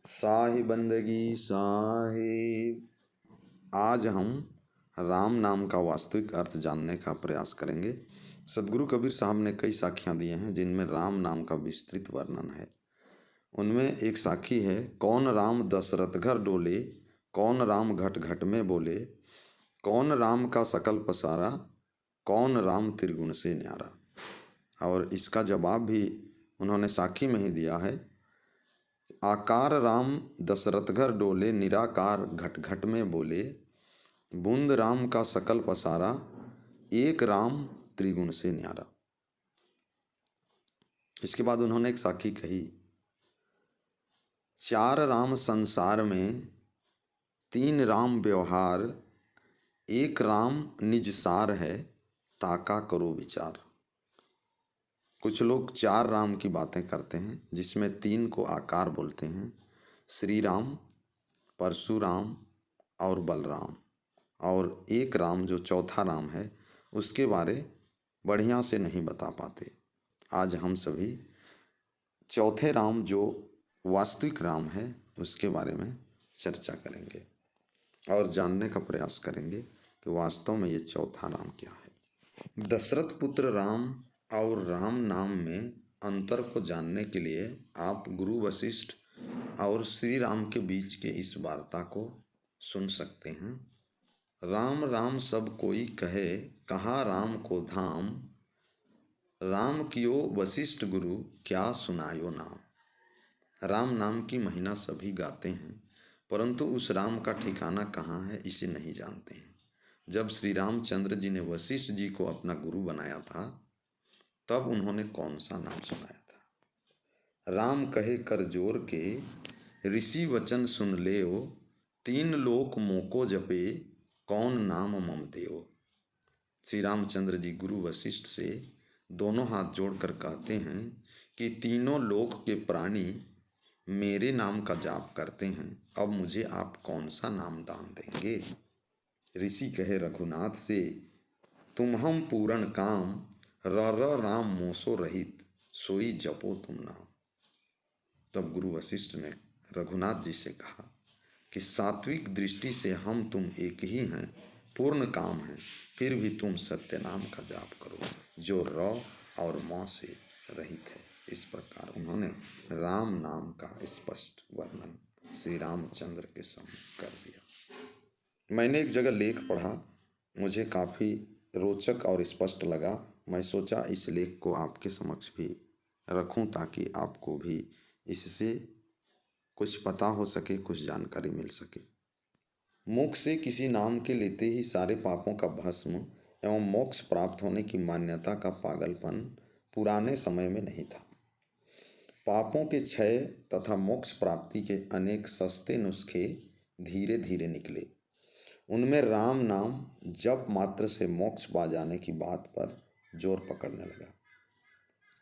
साहि बंदगी साहिब। आज हम राम नाम का वास्तविक अर्थ जानने का प्रयास करेंगे। सदगुरु कबीर साहब ने कई साखियाँ दी हैं जिनमें राम नाम का विस्तृत वर्णन है। उनमें एक साखी है, कौन राम दशरथ घर डोले, कौन राम घट घट में बोले, कौन राम का सकल पसारा, कौन राम त्रिगुण से न्यारा। और इसका जवाब भी उन्होंने साखी में ही दिया है, आकार राम दशरथ घर डोले, निराकार घट घट में बोले, बूंद राम का सकल पसारा, एक राम त्रिगुण से न्यारा। इसके बाद उन्होंने एक साखी कही, चार राम संसार में, तीन राम व्यवहार, एक राम निज सार है, ताका करो विचार। कुछ लोग चार राम की बातें करते हैं जिसमें तीन को आकार बोलते हैं, श्री राम, परशुराम और बलराम, और एक राम जो चौथा राम है उसके बारे बढ़िया से नहीं बता पाते। आज हम सभी चौथे राम जो वास्तविक राम है उसके बारे में चर्चा करेंगे और जानने का प्रयास करेंगे कि वास्तव में ये चौथा राम क्या है। दशरथ पुत्र राम और राम नाम में अंतर को जानने के लिए आप गुरु वशिष्ठ और श्री राम के बीच के इस वार्ता को सुन सकते हैं। राम राम सब कोई कहे, कहाँ राम को धाम, राम कियो वशिष्ठ गुरु, क्या सुनायो नाम। राम नाम की महिमा सभी गाते हैं, परंतु उस राम का ठिकाना कहाँ है इसे नहीं जानते हैं। जब श्री रामचंद्र जी ने वशिष्ठ जी को अपना गुरु बनाया था तब उन्होंने कौन सा नाम सुनाया था। राम कहे कर जोर के, ऋषि वचन सुन लेओ, तीन लोक मोको जपे, कौन नाम मम देओ। श्री रामचंद्र जी गुरु वशिष्ठ से दोनों हाथ जोड़कर कहते हैं कि तीनों लोक के प्राणी मेरे नाम का जाप करते हैं, अब मुझे आप कौन सा नाम दान देंगे। ऋषि कहे रघुनाथ से, तुम हम पूर्ण काम, र राम मोसो रहित, सोई जपो तुम नाम। तब गुरु वशिष्ठ ने रघुनाथ जी से कहा कि सात्विक दृष्टि से हम तुम एक ही हैं, पूर्ण काम है, फिर भी तुम सत्य नाम का जाप करो जो र और म से रहित है। इस प्रकार उन्होंने राम नाम का स्पष्ट वर्णन श्री रामचंद्र के सामने कर दिया। मैंने एक जगह लेख पढ़ा, मुझे काफ़ी रोचक और स्पष्ट लगा। मैं सोचा इस लेख को आपके समक्ष भी रखूं ताकि आपको भी इससे कुछ पता हो सके, कुछ जानकारी मिल सके। मुख से किसी नाम के लेते ही सारे पापों का भस्म एवं मोक्ष प्राप्त होने की मान्यता का पागलपन पुराने समय में नहीं था। पापों के क्षय तथा मोक्ष प्राप्ति के अनेक सस्ते नुस्खे धीरे धीरे निकले। उनमें राम नाम जप मात्र से मोक्ष पा जाने की बात पर जोर पकड़ने लगा।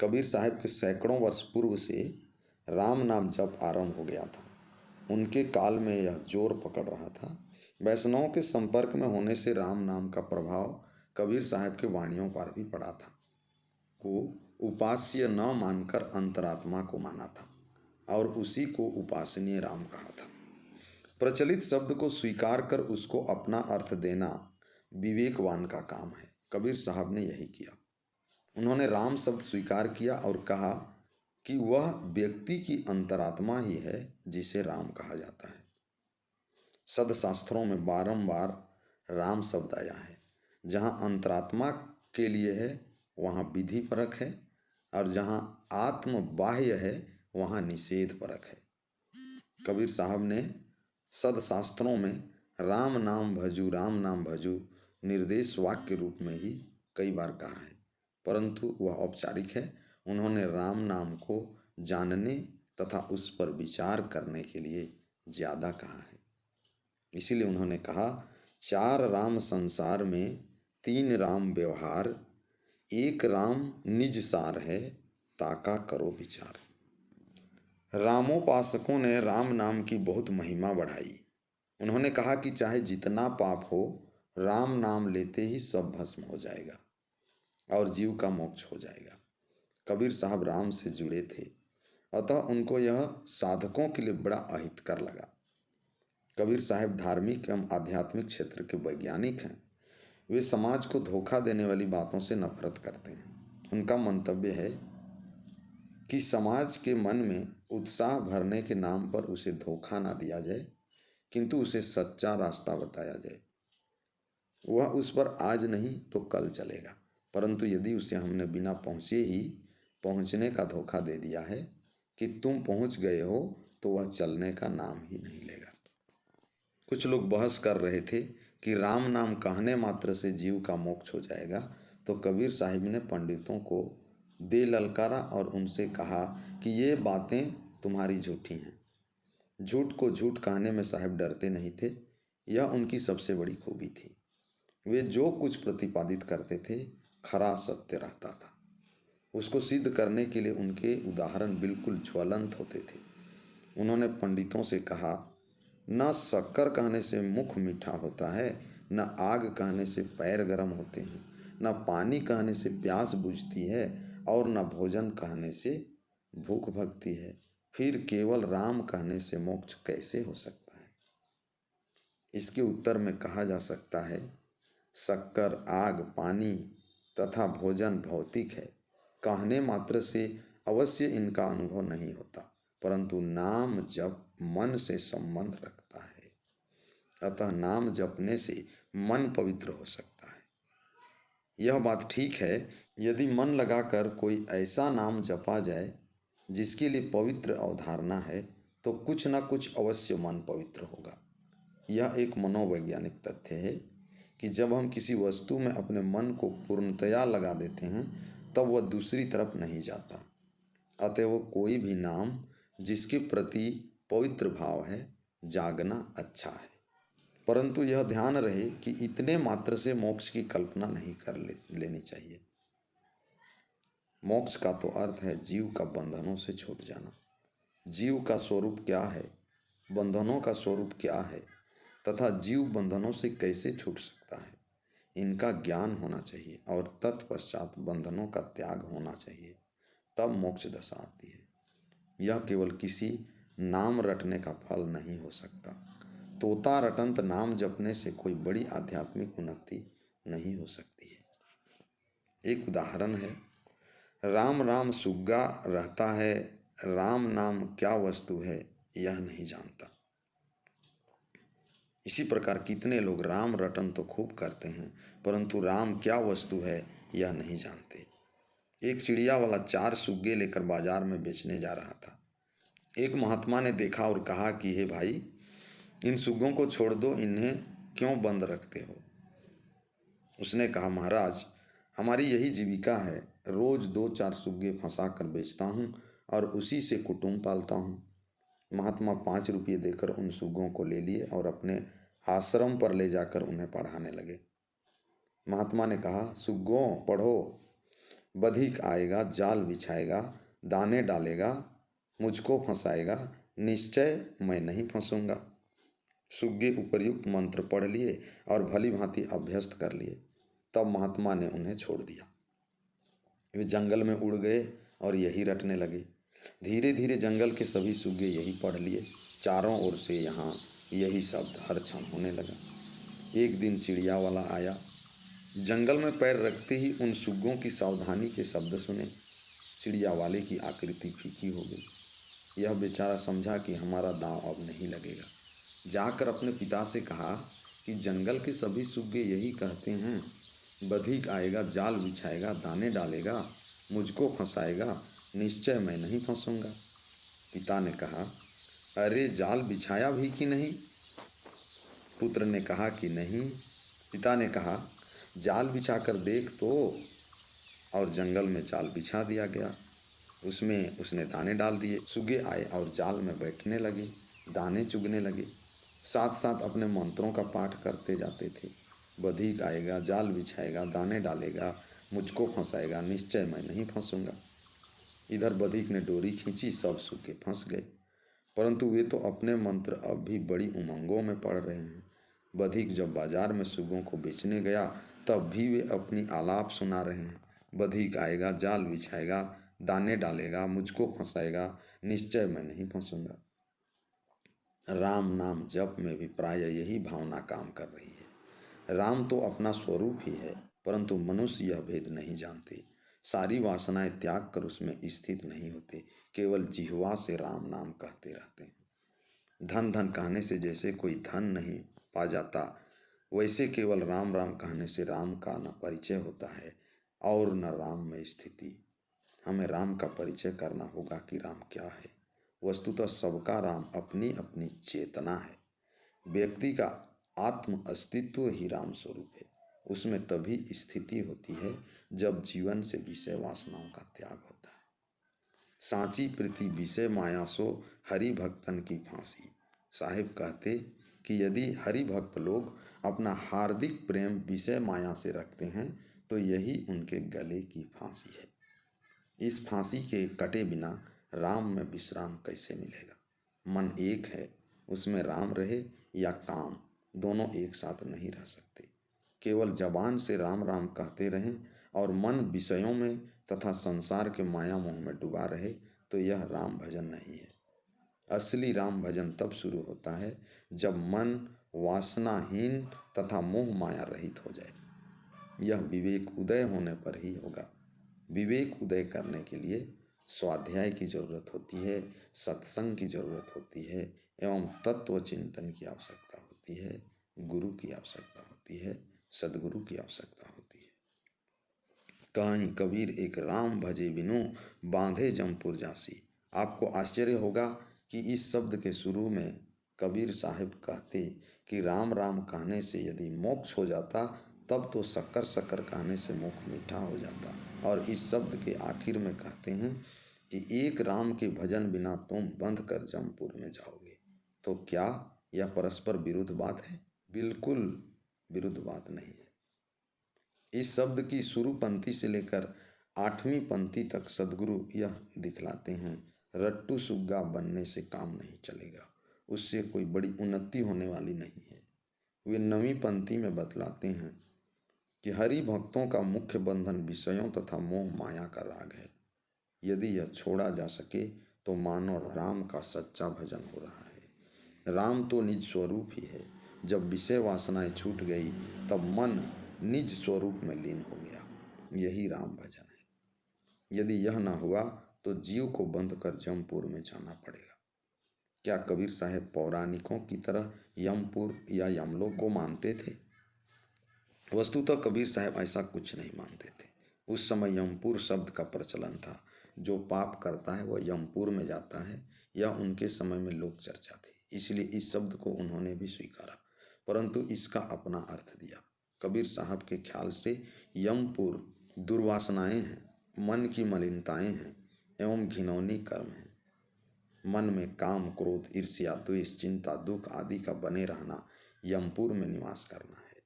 कबीर साहब के सैकड़ों वर्ष पूर्व से राम नाम जप आरंभ हो गया था। उनके काल में यह जोर पकड़ रहा था। वैष्णवों के संपर्क में होने से राम नाम का प्रभाव कबीर साहब के वाणियों पर भी पड़ा था। को उपास्य न मानकर अंतरात्मा को माना था और उसी को उपासनीय राम कहा था। प्रचलित शब्द को स्वीकार कर उसको अपना अर्थ देना विवेकवान का काम है। कबीर साहब ने यही किया। उन्होंने राम शब्द स्वीकार किया और कहा कि वह व्यक्ति की अंतरात्मा ही है जिसे राम कहा जाता है। सदशास्त्रों में बारंबार राम शब्द आया है। जहाँ अंतरात्मा के लिए है वहाँ विधि परक है और जहाँ आत्म बाह्य है वहाँ निषेध परक है। कबीर साहब ने सदशास्त्रों में राम नाम भजू निर्देश वाक्य के रूप में ही कई बार कहा है, परंतु वह औपचारिक है। उन्होंने राम नाम को जानने तथा उस पर विचार करने के लिए ज़्यादा कहा है। इसीलिए उन्होंने कहा, चार राम संसार में, तीन राम व्यवहार, एक राम निज सार है, ताका करो विचार। रामोपासकों ने राम नाम की बहुत महिमा बढ़ाई। उन्होंने कहा कि चाहे जितना पाप हो, राम नाम लेते ही सब भस्म हो जाएगा और जीव का मोक्ष हो जाएगा। कबीर साहब राम से जुड़े थे अतः उनको यह साधकों के लिए बड़ा अहितकर लगा। कबीर साहब धार्मिक एवं आध्यात्मिक क्षेत्र के वैज्ञानिक हैं। वे समाज को धोखा देने वाली बातों से नफरत करते हैं। उनका मंतव्य है कि समाज के मन में उत्साह भरने के नाम पर उसे धोखा ना दिया जाए, किंतु उसे सच्चा रास्ता बताया जाए। वह उस पर आज नहीं तो कल चलेगा, परंतु यदि उसे हमने बिना पहुँचे ही पहुँचने का धोखा दे दिया है कि तुम पहुँच गए हो, तो वह चलने का नाम ही नहीं लेगा। कुछ लोग बहस कर रहे थे कि राम नाम कहने मात्र से जीव का मोक्ष हो जाएगा, तो कबीर साहिब ने पंडितों को दे ललकारा और उनसे कहा कि ये बातें तुम्हारी झूठी हैं। झूठ को झूठ कहने में साहिब डरते नहीं थे। यह उनकी सबसे बड़ी खूबी थी। वे जो कुछ प्रतिपादित करते थे खरा सत्य रहता था। उसको सिद्ध करने के लिए उनके उदाहरण बिल्कुल ज्वलंत होते थे। उन्होंने पंडितों से कहा, न शक्कर कहने से मुख मीठा होता है, न आग कहने से पैर गर्म होते हैं, न पानी कहने से प्यास बुझती है, और न भोजन कहने से भूख भगती है। फिर केवल राम कहने से मोक्ष कैसे हो सकता है? इसके उत्तर में कहा जा सकता है, शक्कर, आग, पानी तथा भोजन भौतिक है। कहने मात्र से अवश्य इनका अनुभव नहीं होता, परंतु नाम जप मन से संबंध रखता है। अतः नाम जपने से मन पवित्र हो सकता है। यह बात ठीक है, यदि मन लगाकर कोई ऐसा नाम जपा जाए जिसके लिए पवित्र अवधारणा है, तो कुछ न कुछ अवश्य मन पवित्र होगा। यह एक मनोवैज्ञानिक तथ्य है कि जब हम किसी वस्तु में अपने मन को पूर्णतया लगा देते हैं, तब वह दूसरी तरफ नहीं जाता। अतएव कोई भी नाम जिसके प्रति पवित्र भाव है, जागना अच्छा है, परंतु यह ध्यान रहे कि इतने मात्र से मोक्ष की कल्पना नहीं कर लेनी चाहिए। मोक्ष का तो अर्थ है जीव का बंधनों से छूट जाना। जीव का स्वरूप क्या है, बंधनों का स्वरूप क्या है, तथा जीव बंधनों से कैसे छूट सकता है, इनका ज्ञान होना चाहिए और तत्पश्चात बंधनों का त्याग होना चाहिए। तब मोक्ष दशा आती है। यह केवल किसी नाम रटने का फल नहीं हो सकता। तोता रटंत नाम जपने से कोई बड़ी आध्यात्मिक उन्नति नहीं हो सकती है। एक उदाहरण है, राम राम सुग्गा रहता है, राम नाम क्या वस्तु है यह नहीं जानता। इसी प्रकार कितने लोग राम रटन तो खूब करते हैं, परंतु राम क्या वस्तु है यह नहीं जानते। एक चिड़िया वाला 4 सुग्गे लेकर बाजार में बेचने जा रहा था। एक महात्मा ने देखा और कहा कि हे भाई, इन सुग्गों को छोड़ दो, इन्हें क्यों बंद रखते हो? उसने कहा, महाराज, हमारी यही जीविका है। रोज 2-4 सुग्गे फंसा कर बेचता हूँ और उसी से कुटुंब पालता हूँ। महात्मा 5 रुपये देकर उन सुग्गों को ले लिए और अपने आश्रम पर ले जाकर उन्हें पढ़ाने लगे। महात्मा ने कहा, सुग्गों पढ़ो, बधिक आएगा, जाल बिछाएगा, दाने डालेगा, मुझको फंसाएगा, निश्चय मैं नहीं फंसूंगा। सुग्गे उपर्युक्त मंत्र पढ़ लिए और भली भांति अभ्यस्त कर लिए। तब महात्मा ने उन्हें छोड़ दिया। वे जंगल में उड़ गए और यही रटने लगे। धीरे धीरे जंगल के सभी सुग्गे यही पढ़ लिए। चारों ओर से यहाँ यही शब्द हर क्षण होने लगा। एक दिन चिड़िया वाला आया। जंगल में पैर रखते ही उन सुग्गों की सावधानी के शब्द सुने। चिड़िया वाले की आकृति फीकी हो गई। यह बेचारा समझा कि हमारा दांव अब नहीं लगेगा। जाकर अपने पिता से कहा कि जंगल के सभी सुग्गे यही कहते हैं, बधिक आएगा, जाल बिछाएगा, दाने डालेगा, मुझको फंसाएगा, निश्चय मैं नहीं फंसूंगा। पिता ने कहा, अरे जाल बिछाया भी कि नहीं? पुत्र ने कहा कि नहीं। पिता ने कहा, जाल बिछाकर देख तो। और जंगल में जाल बिछा दिया गया। उसमें उसने दाने डाल दिए। सुगे आए और जाल में बैठने लगे, दाने चुगने लगे, साथ साथ अपने मंत्रों का पाठ करते जाते थे। बधिक आएगा, जाल बिछाएगा, दाने डालेगा, मुझको फंसाएगा, निश्चय मैं नहीं फंसूंगा। इधर बधिक ने डोरी खींची, सब सुगे फंस गए, परंतु वे तो अपने मंत्र अब भी बड़ी उमंगों में पढ़ रहे हैं। बधिक जब बाजार में सुगों को बेचने गया, तब भी वे अपनी आलाप सुना रहे हैं। बधिक आएगा, जाल बिछाएगा, दाने डालेगा, मुझको फंसाएगा, निश्चय मैं नहीं फंसूंगा। राम नाम जप में भी प्राय यही भावना काम कर रही है। राम तो अपना स्वरूप ही है, परंतु मनुष्य यह भेद नहीं जानते। सारी वासनाएं त्याग कर उसमें स्थित नहीं होते, केवल जिह्वा से राम नाम कहते रहते हैं। धन धन कहने से जैसे कोई धन नहीं पा जाता, वैसे केवल राम राम कहने से राम का न परिचय होता है और न राम में स्थिति। हमें राम का परिचय करना होगा कि राम क्या है। वस्तुतः सबका राम अपनी अपनी चेतना है। व्यक्ति का आत्म अस्तित्व ही राम स्वरूप है। उसमें तभी स्थिति होती है जब जीवन से विषय वासनाओं का त्याग होता है। सांची प्रीति विषय माया सो हरि भक्तन की फांसी। साहिब कहते कि यदि हरि भक्त लोग अपना हार्दिक प्रेम विषय माया से रखते हैं तो यही उनके गले की फांसी है। इस फांसी के कटे बिना राम में विश्राम कैसे मिलेगा। मन एक है, उसमें राम रहे या काम, दोनों एक साथ नहीं रह सकते। केवल जबान से राम राम कहते रहें और मन विषयों में तथा संसार के माया मोह में डूबा रहे तो यह राम भजन नहीं है। असली राम भजन तब शुरू होता है जब मन वासनाहीन तथा मोह माया रहित हो जाए। यह विवेक उदय होने पर ही होगा। विवेक उदय करने के लिए स्वाध्याय की जरूरत होती है, सत्संग की जरूरत होती है एवं तत्व चिंतन की आवश्यकता होती है, गुरु की आवश्यकता होती है, सदगुरु की आवश्यकता होती है। कहीं कबीर एक राम भजे बिनु बांधे जमपुर जासी। आपको आश्चर्य होगा कि इस शब्द के शुरू में कबीर साहिब कहते कि राम राम कहने से यदि मोक्ष हो जाता तब तो शक्कर शक्कर कहने से मुख मीठा हो जाता, और इस शब्द के आखिर में कहते हैं कि एक राम के भजन बिना तुम बंध कर जमपुर में जाओगे। तो क्या यह परस्पर विरुद्ध बात है? बिल्कुल विरुद्ध बात नहीं है। इस शब्द की शुरू पंक्ति से लेकर 8वीं पंक्ति तक सदगुरु यह दिखलाते हैं, रट्टू सुग्गा बनने से काम नहीं चलेगा, उससे कोई बड़ी उन्नति होने वाली नहीं है। वे 9वीं पंक्ति में बतलाते हैं कि हरि भक्तों का मुख्य बंधन विषयों तथा मोह माया का राग है। यदि यह छोड़ा जा सके तो मानो राम का सच्चा भजन हो रहा है। राम तो निज स्वरूप ही है। जब विषय वासनाएं छूट गई तब मन निज स्वरूप में लीन हो गया। यही राम भजन है। यदि यह न हुआ तो जीव को बंध कर जमपुर में जाना पड़ेगा। क्या कबीर साहब पौराणिकों की तरह यमपुर या यमलोक को मानते थे? वस्तुतः कबीर साहब ऐसा कुछ नहीं मानते थे। उस समय यमपुर शब्द का प्रचलन था। जो पाप करता है वह यमपुर में जाता है, यह उनके समय में लोक चर्चा थी, इसलिए इस शब्द को उन्होंने भी स्वीकारा, परंतु इसका अपना अर्थ दिया। कबीर साहब के ख्याल से यमपुर दुर्वासनाएं हैं, मन की मलिनताएं हैं एवं घिनौनी कर्म हैं। मन में काम, क्रोध, ईर्ष्या, द्वेष, चिंता, दुख आदि का बने रहना यमपुर में निवास करना है,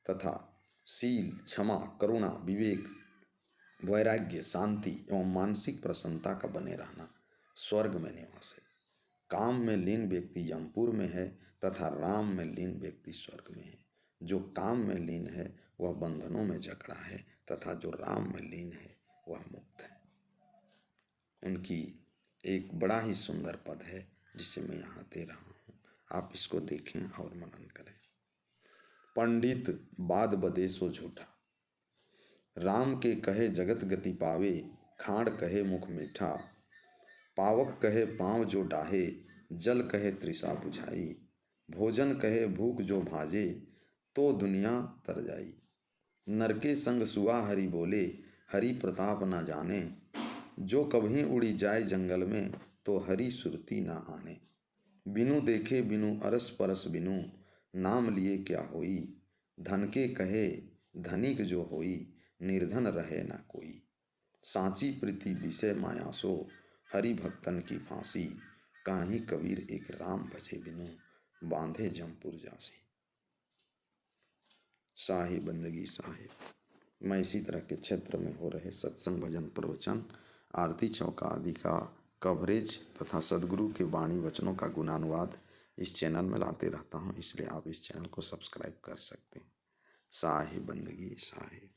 तथा शील, क्षमा, करुणा, विवेक, वैराग्य, शांति एवं मानसिक प्रसन्नता का बने रहना स्वर्ग में निवास है। काम में लीन व्यक्ति यमपुर में है तथा राम में लीन व्यक्ति स्वर्ग में है। जो काम में लीन है वह बंधनों में जकड़ा है तथा जो राम में लीन है वह मुक्त है। उनकी एक बड़ा ही सुंदर पद है जिसे मैं यहाँ दे रहा हूँ, आप इसको देखें और मनन करें। पंडित बाद बदे सो झूठा, राम के कहे जगत गति पावे, खाड़ कहे मुख मीठा, पावक कहे पाँव जो डाहे, जल कहे तृषा बुझाई, भोजन कहे भूख जो भाजे, तो दुनिया तर जाई। नरके संग सुआ हरि बोले, हरि प्रताप न जाने, जो कभी उड़ी जाए जंगल में, तो हरि सुरती न आने। बिनु देखे बिनु अरस परस बिनु, नाम लिए क्या होई, धन के कहे धनिक जो होई, निर्धन रहे न कोई। सांची प्रीति विषय माया सो, हरि भक्तन की फांसी, काहीं कबीर एक राम भजे बिनु, बांधे जमपुर जासी। साहिब बंदगी साहिब। मैं इसी तरह के क्षेत्र में हो रहे सत्संग, भजन, प्रवचन, आरती चौका आदि का कवरेज तथा सदगुरु के वाणी वचनों का गुणानुवाद इस चैनल में लाते रहता हूँ, इसलिए आप इस चैनल को सब्सक्राइब कर सकते हैं। साहिब बंदगी साहिब।